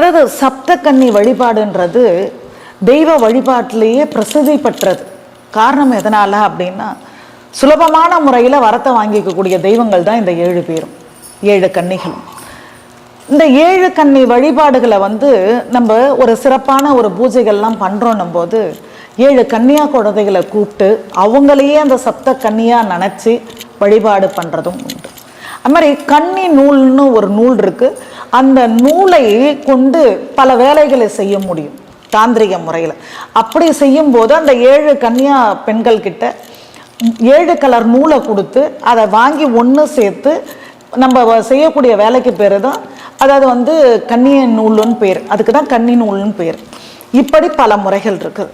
அதாவது சப்த கன்னி வழிபாடுன்றது தெய்வ வழிபாட்டிலேயே பிரசித்தி பெற்றது. காரணம் எதனால அப்படின்னா, சுலபமான முறையில் வரத்தை வாங்கிக்கக்கூடிய தெய்வங்கள் தான் இந்த 7 பேரும், 7 கன்னிகளும். இந்த 7 கன்னி வழிபாடுகளை நம்ம ஒரு சிறப்பான ஒரு பூஜைகள்லாம் பண்ணுறோன்னும் போது 7 கன்னியா குழந்தைகளை கூப்பிட்டு அவங்களையே அந்த சப்த கன்னியாக நினச்சி வழிபாடு பண்ணுறதும் உண்டு. அது மாதிரி கன்னி நூல்னு ஒரு நூல் இருக்குது. அந்த நூலை கொண்டு பல வேலைகளை செய்ய முடியும் தாந்திரிக முறையில். அப்படி செய்யும்போது அந்த 7 கன்னியா பெண்கள் கிட்ட 7 கலர் நூலை கொடுத்து அதை வாங்கி ஒன்று சேர்த்து நம்ம செய்யக்கூடிய வேலைக்கு பேர் தான், அதாவது கன்னிய நூலுன்னு பேர், அதுக்கு தான் கன்னி நூல்னு பேர். இப்படி பல முறைகள் இருக்குது.